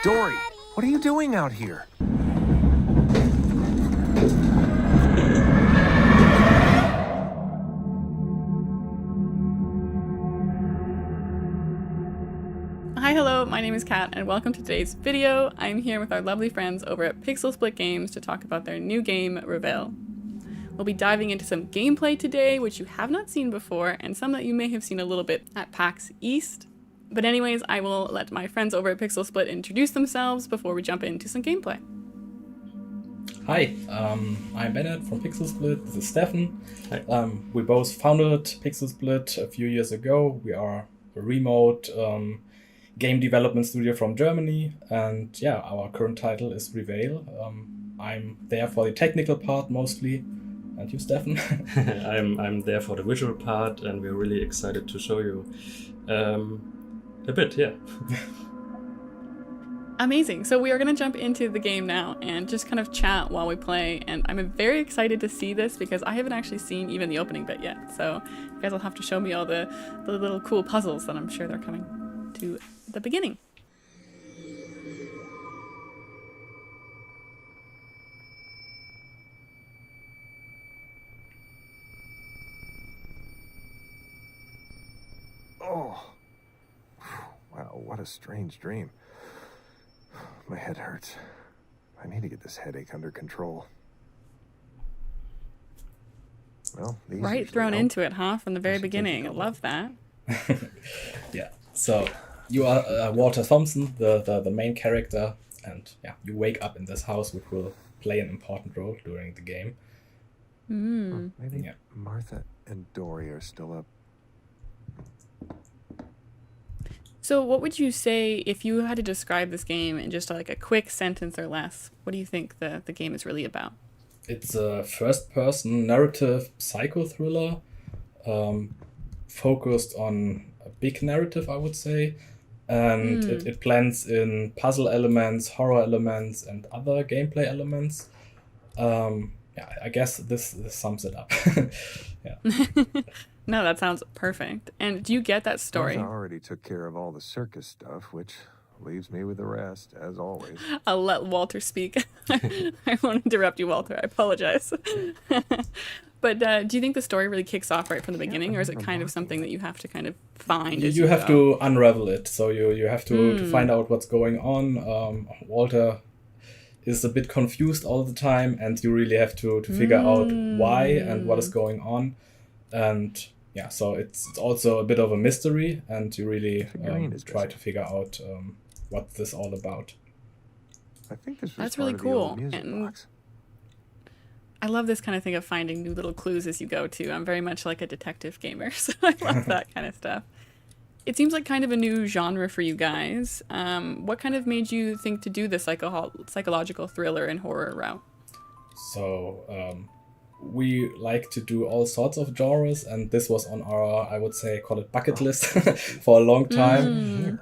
Dory, what are you doing out here? Hi, hello, my name is Kat, and welcome to today's video. I'm here with our lovely friends over at Pixel Split Games to talk about their new game, REVEIL. We'll be diving into some gameplay today, which you have not seen before, and some that you may have seen a little bit at PAX East. But anyways, I will let my friends over at Pixel Split introduce themselves before we jump into some gameplay. Hi, I'm Bennett from Pixel Split. This is Stefan. We both founded Pixel Split a few years ago. We are a remote game development studio from Germany, and yeah, our current title is REVEIL. I'm there for the technical part mostly, and you, Stefan? I'm there for the visual part, and we're really excited to show you a bit, yeah. Amazing. So we are going to jump into the game now and just kind of chat while we play. And I'm very excited to see this because I haven't actually seen even the opening bit yet. So you guys will have to show me all the little cool puzzles that I'm sure they're coming to the beginning. Oh, wow, what a strange dream. My head hurts. I need to get this headache under control. Well, these Right, thrown into it, huh? From the very beginning. I love that. Yeah, so you are Walter Thompson, the main character, and yeah, you wake up in this house, which will play an important role during the game. Maybe Martha and Dory are still up. So what would you say if you had to describe this game in just like a quick sentence or less? What do you think the game is really about? It's a first-person narrative psycho thriller, focused on a big narrative, I would say, and it blends in puzzle elements, horror elements, and other gameplay elements. Yeah, I guess this sums it up. Yeah. No, that sounds perfect. And do you get that story? Martha already took care of all the circus stuff, which leaves me with the rest, as always. I'll let Walter speak. I won't interrupt you, Walter. I apologize. But do you think the story really kicks off right from the beginning, or is it kind of something that you have to kind of find as You have go? to unravel it, so you have to find out what's going on. Walter is a bit confused all the time, and you really have to figure out why and what is going on. And yeah, so it's also a bit of a mystery, and you really try to figure out what this is all about. I think this was That's part really of the old cool. music And box. I love this kind of thing of finding new little clues as you go too. I'm very much like a detective gamer, so I love that kind of stuff. It seems like kind of a new genre for you guys. What kind of made you think to do the psychological thriller and horror route? So we like to do all sorts of genres, and this was on our, I would say, call it bucket list for a long time.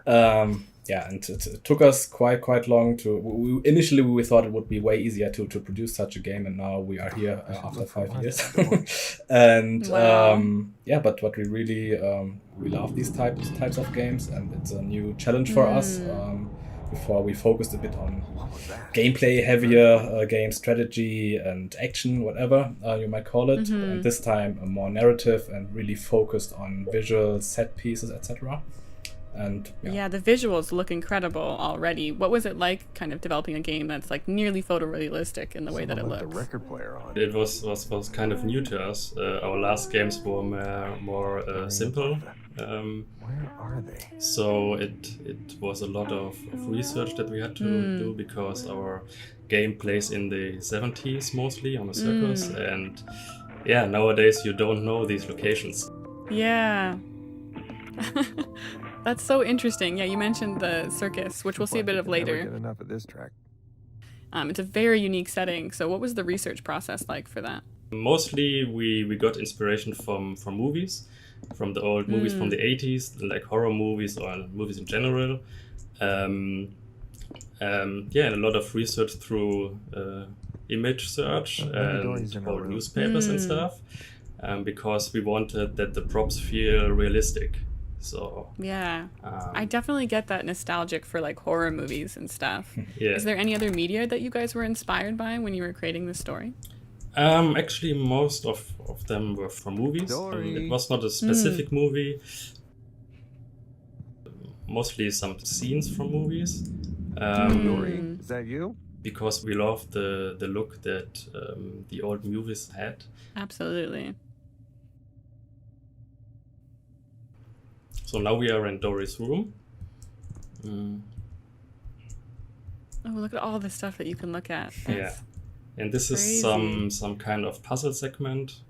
Yeah, and it took us quite long to. Initially, we thought it would be way easier to produce such a game, and now we are here after 5 years. And Wow. yeah, but what we really we love these types of games, and it's a new challenge for us. Before we focused a bit on gameplay heavier game strategy and action, whatever you might call it, and this time a more narrative and really focused on visual set pieces, etc. And Yeah, the visuals look incredible already. What was it like kind of developing a game that's like nearly photorealistic in the way that it Someone left looks? the record player on. It was kind of new to us. Our last games were more simple. Where are they? So it was a lot of research that we had to do because our game plays in the 70s mostly on a circus, and yeah, nowadays you don't know these locations. Yeah. That's so interesting. Yeah, you mentioned the circus, which we'll see a bit of Never later. get enough of this track. It's a very unique setting. So what was the research process like for that? Mostly we got inspiration from movies, from the old movies from the 80s, like horror movies or movies in general. Yeah, and a lot of research through image search and old newspapers and stuff, because we wanted that the props feel realistic. So Yeah. I definitely get that nostalgic for like horror movies and stuff. yeah. Is there any other media that you guys were inspired by when you were creating this story? Actually, most of them were from movies. It was not a specific movie. Mostly some scenes from movies. Dory, is that you? Because we love the look that the old movies had. Absolutely. So now we are in Dory's room. Oh, look at all the stuff that you can look at. That's And this is crazy. some kind of puzzle segment.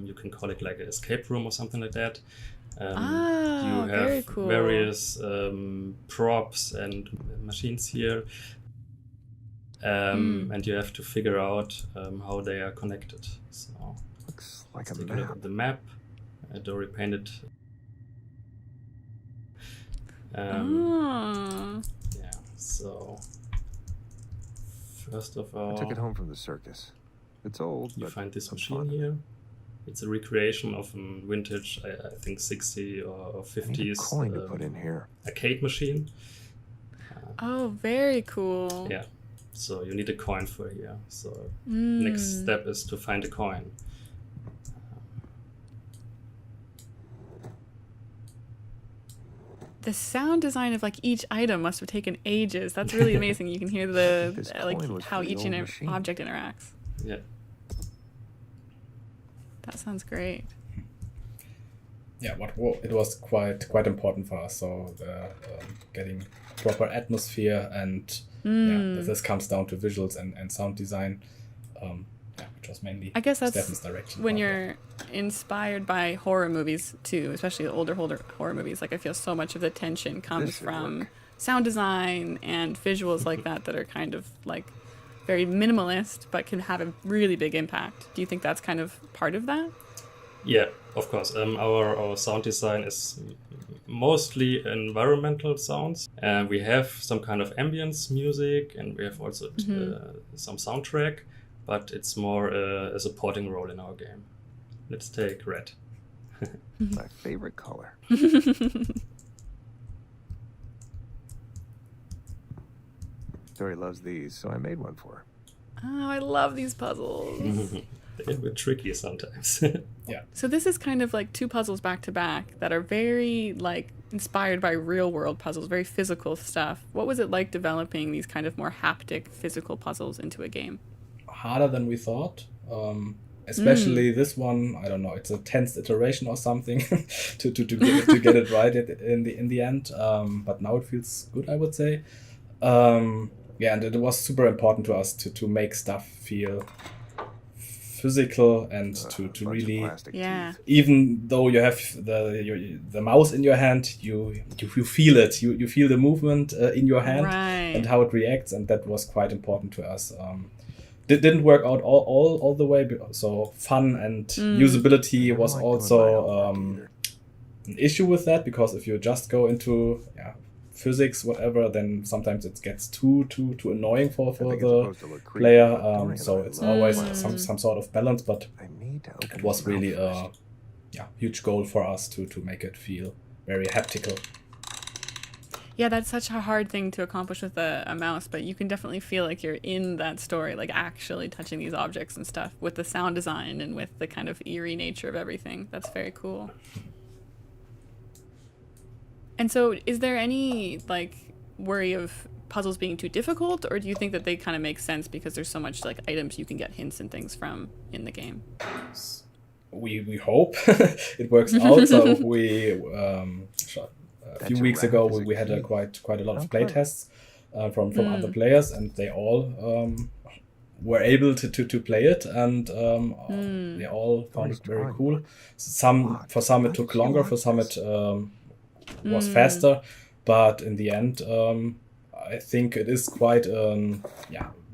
You can call it like an escape room or something like that. You very have cool. various props and machines here. And you have to figure out how they are connected. So Looks like a let's take a look map. at the map. Dory painted. Oh. Yeah, so first of all, I took it home from the circus. It's old, you but find this some machine fun. here. It's a recreation of a vintage, I think 60 or I need a 50s coin to put in here. arcade machine. Oh, very cool. Yeah, so you need a coin for here. So Mm. next step is to find a coin. The sound design of like each item must have taken ages. That's really amazing. You can hear the This like coin was how for the each old machine. object interacts. Yeah, That sounds great. Yeah, it was quite important for us. So getting proper atmosphere and this comes down to visuals and sound design. Which was mainly I guess that's Stefan's direction. when but, you're inspired by horror movies too, especially the older horror movies. Like I feel so much of the tension comes This should from work. sound design and visuals like that are kind of like very minimalist but can have a really big impact. Do you think that's kind of part of that? yeah, of course. Our sound design is mostly environmental sounds, and we have some kind of ambience music, and we have also some soundtrack, but it's more a supporting role in our game. Let's take red. My favorite color. Dory loves these, so I made one for her. Oh, I love these puzzles. They were tricky sometimes. So this is kind of like two puzzles back to back that are very like inspired by real world puzzles, very physical stuff. What was it like developing these kind of more haptic physical puzzles into a game? harder than we thought. Especially this one, I don't know, it's a 10th iteration or something to get it right in the end. But now it feels good, I would say. Yeah, and it was super important to us to make stuff feel physical and to really, Yeah. even though you have the mouse in your hand, you feel it. You feel the movement in your hand Right. and how it reacts, and that was quite important to us. Didn't work out all the way, so fun and usability was also an issue with that, because if you just go into physics, whatever, then sometimes it gets too annoying for the player. So it's always some sort of balance, but it was really a huge goal for us to make it feel very haptical. Yeah, that's such a hard thing to accomplish with a mouse, but you can definitely feel like you're in that story, like actually touching these objects and stuff with the sound design and with the kind of eerie nature of everything. That's very cool. And so is there any like worry of puzzles being too difficult, or do you think that they kind of make sense because there's so much like items you can get hints and things from in the game? We hope it works out. So we a few weeks ago we had quite a lot of play tests from other players, and they all were able to play it, and they all found it very cool. For some it took longer, for some it was faster, but in the end I think it is quite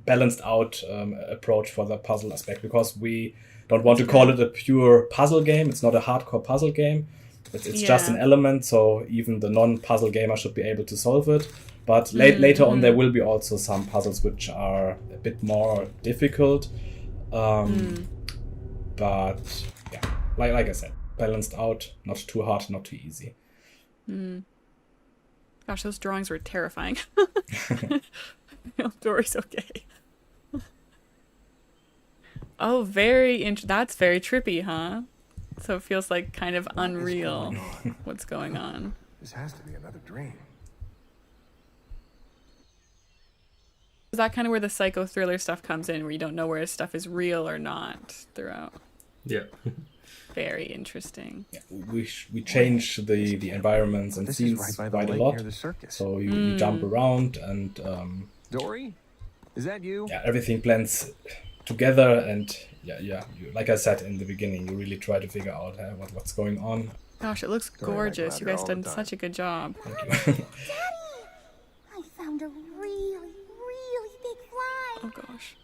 balanced out approach for the puzzle aspect, because we don't want to call it a pure puzzle game. It's not a hardcore puzzle game. It's just an element, so even the non-puzzle gamer should be able to solve it. But later on, there will be also some puzzles which are a bit more difficult. But yeah, like I said, balanced out, not too hard, not too easy. Gosh, those drawings were terrifying. Dory's okay. Oh, that's very trippy, huh? So it feels like kind of unreal what's going on. This has to be another dream. Is that kind of where the psycho thriller stuff comes in, where you don't know where stuff is real or not throughout? Yeah. Very interesting. Yeah, we change the environments and This scenes is right by quite the a lake lot. near the circus. So you jump around and Dory, is that you? yeah, everything blends together. And like I said in the beginning, you really try to figure out what's going on. Gosh, it looks Sorry, I gorgeous. go You out guys there all done the time. such a good job. Thank you. Daddy! I found a really, really big fly. Oh gosh.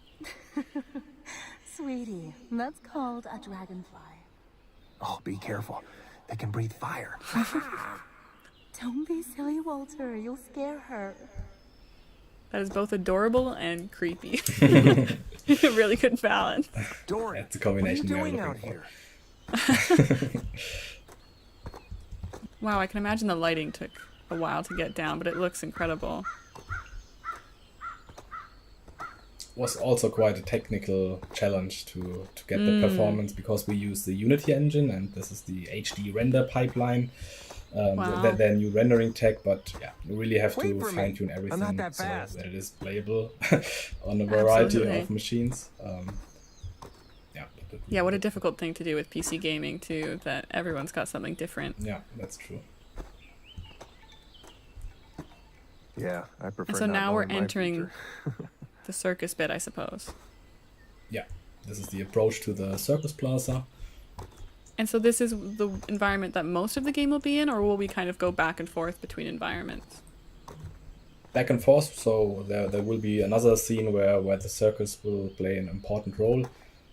Sweetie, that's called a dragonfly. Oh, be careful. They can breathe fire. Don't be silly, Walter. You'll scare her. That is both adorable and creepy. Really good balance. Dory, That's a combination what are we you are doing looking out for. here? Wow, I can imagine the lighting took a while to get down, but it looks incredible. Was also quite a technical challenge to get the performance, because we use the Unity engine, and this is the HD render pipeline. Wow. Their new rendering tech, but yeah, you really have Wait to for me. fine tune I'm everything not that so fast. that it is playable on a variety Absolutely. of machines. Yeah, what a difficult thing to do with PC gaming too, that everyone's got something different. Yeah, that's true. Yeah, I prefer. And so not now we're knowing my entering future. the circus bit, I suppose. Yeah, this is the approach to the circus plaza. And so this is the environment that most of the game will be in, or will we kind of go back and forth between environments? Back and forth, so there will be another scene where the circus will play an important role.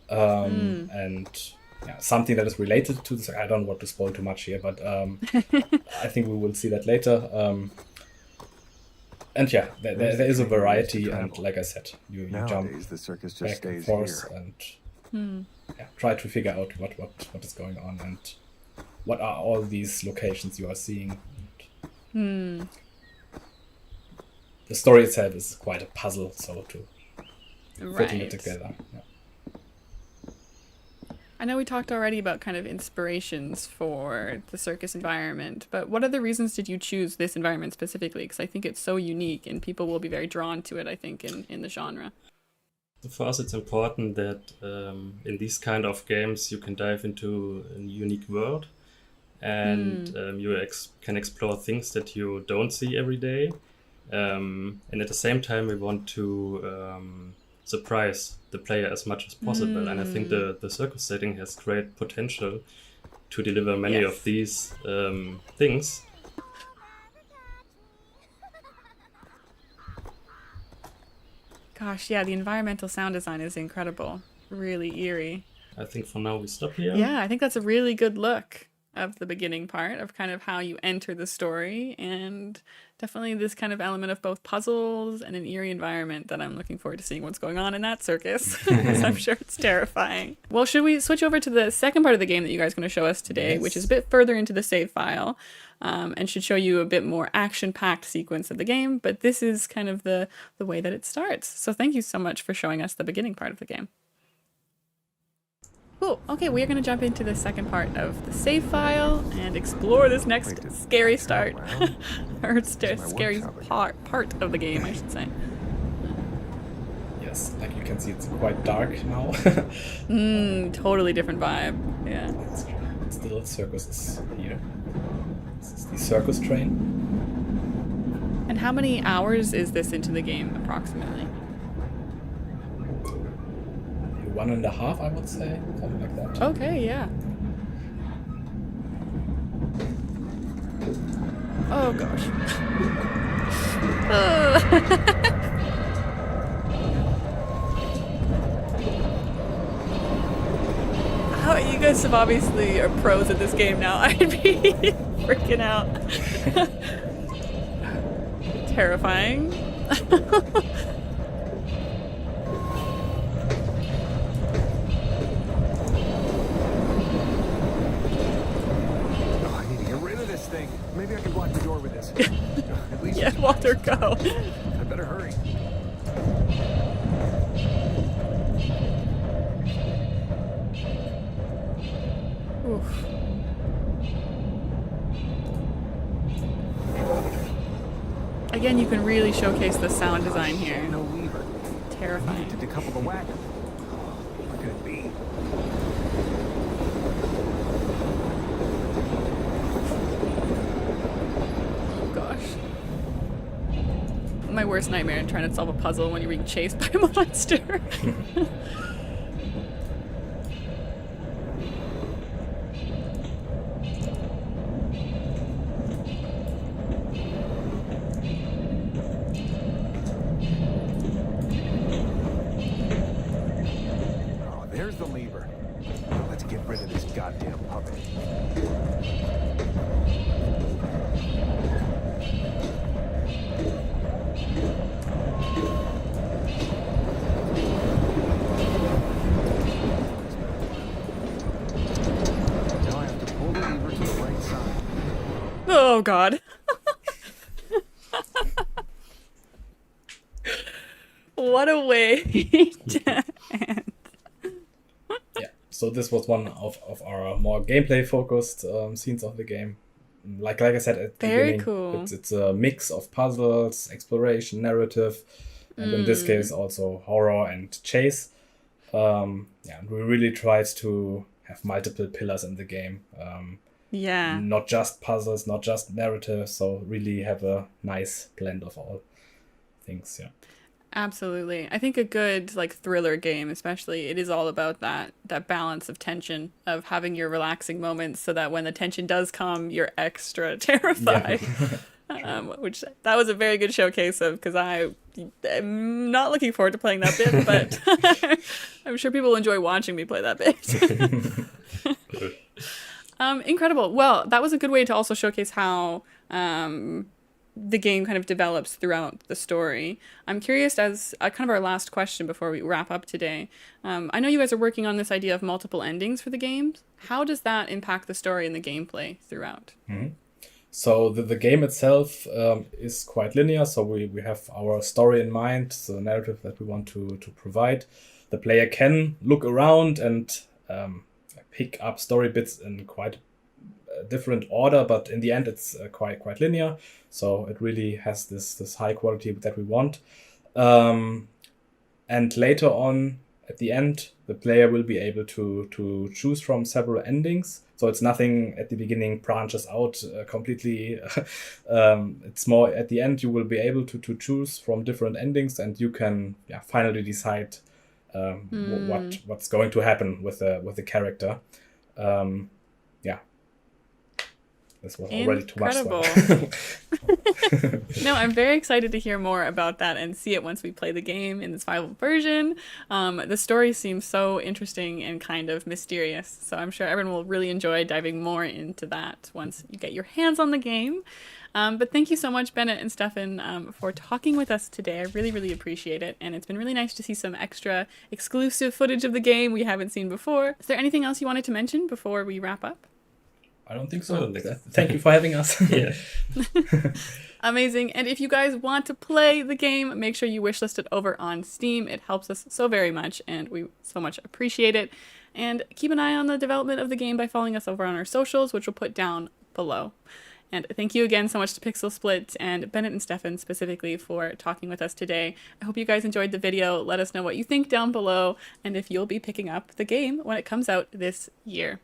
And yeah, something that is related to this. I don't want to spoil too much here, but I think we will see that later. And yeah, there is a variety, and like I said, you jump Nowadays, the circus just back and stays forth here. and try to figure out what is going on and what are all these locations you are seeing. The story itself is quite a puzzle, so to putting it together. Yeah. I know we talked already about kind of inspirations for the circus environment, but what other reasons did you choose this environment specifically? Because I think it's so unique and people will be very drawn to it, I think, in the genre. For us, it's important that in these kind of games you can dive into a unique world, and you can explore things that you don't see every day. And at the same time, we want to surprise the player as much as possible. And I think the circus setting has great potential to deliver many of these things. Gosh, yeah, the environmental sound design is incredible. Really eerie. I think for now we stop here. Yeah, I think that's a really good look of the beginning part of kind of how you enter the story, and definitely this kind of element of both puzzles and an eerie environment that I'm looking forward to seeing what's going on in that circus, because I'm sure it's terrifying. Well, should we switch over to the second part of the game that you guys are going to show us today, which is a bit further into the save file, and should show you a bit more action-packed sequence of the game, but this is kind of the way that it starts. So thank you so much for showing us the beginning part of the game. Cool. Okay, we are going to jump into the second part of the save file and explore this next scary start. Or scary part of the game, I should say. Yes, like you can see, it's quite dark now. Totally different vibe. Yeah. It's still circus is here. This is the circus train. And how many hours is this into the game, approximately? 1.5, I would say, something like that. Okay, yeah. Oh gosh. Oh, you guys have obviously are pros at this game now. I'd be freaking out. Terrifying. Oh, I need to get rid of this thing. Maybe I could watch this. At least Yeah, Walter, go. I better hurry. Oof. Again, you can really showcase the sound design here. No lever. Terrifying. To decouple the wagon. What could it be? Oh gosh. My worst nightmare in trying to solve a puzzle when you're being chased by a monster. Oh, there's the lever. Let's get rid of this goddamn puppet. Now I have to pull the lever to the right side. Oh god. What a way to end. Yeah, so this was one of our more gameplay focused scenes of the game. Like I said at the Very beginning, cool. it's a mix of puzzles, exploration, narrative, and in this case also horror and chase. Yeah, and we really tried to have multiple pillars in the game. Yeah. Not just puzzles, not just narrative, so really have a nice blend of all things, yeah. Absolutely. I think a good like thriller game, especially, it is all about that balance of tension, of having your relaxing moments so that when the tension does come, you're extra terrified. Which that was a very good showcase of, because I'm not looking forward to playing that bit, but I'm sure people will enjoy watching me play that bit. Incredible. Well, that was a good way to also showcase how the game kind of develops throughout the story. I'm curious, as kind of our last question before we wrap up today. I know you guys are working on this idea of multiple endings for the games. How does that impact the story and the gameplay throughout? Mm-hmm. So the game itself is quite linear. So we have our story in mind, the narrative that we want to provide. The player can look around and pick up story bits in quite a different order, but in the end it's quite linear. So it really has this high quality that we want. And later on, at the end, the player will be able to choose from several endings. So it's nothing at the beginning branches out completely. It's more at the end you will be able to choose from different endings, and you can finally decide what's going to happen with the character. This was already too much. No, I'm very excited to hear more about that and see it once we play the game in its final version. The story seems so interesting and kind of mysterious, so I'm sure everyone will really enjoy diving more into that once you get your hands on the game. But thank you so much, Bennett and Stefan, for talking with us today. I really, really appreciate it, and it's been really nice to see some extra exclusive footage of the game we haven't seen before. Is there anything else you wanted to mention before we wrap up? I don't think so. Thank you for having us. Yeah. Amazing. And if you guys want to play the game, make sure you wishlist it over on Steam. It helps us so very much, and we so much appreciate it. And keep an eye on the development of the game by following us over on our socials, which we'll put down below. And thank you again so much to Pixel Split and Bennett and Stefan specifically for talking with us today. I hope you guys enjoyed the video. Let us know what you think down below, and if you'll be picking up the game when it comes out this year.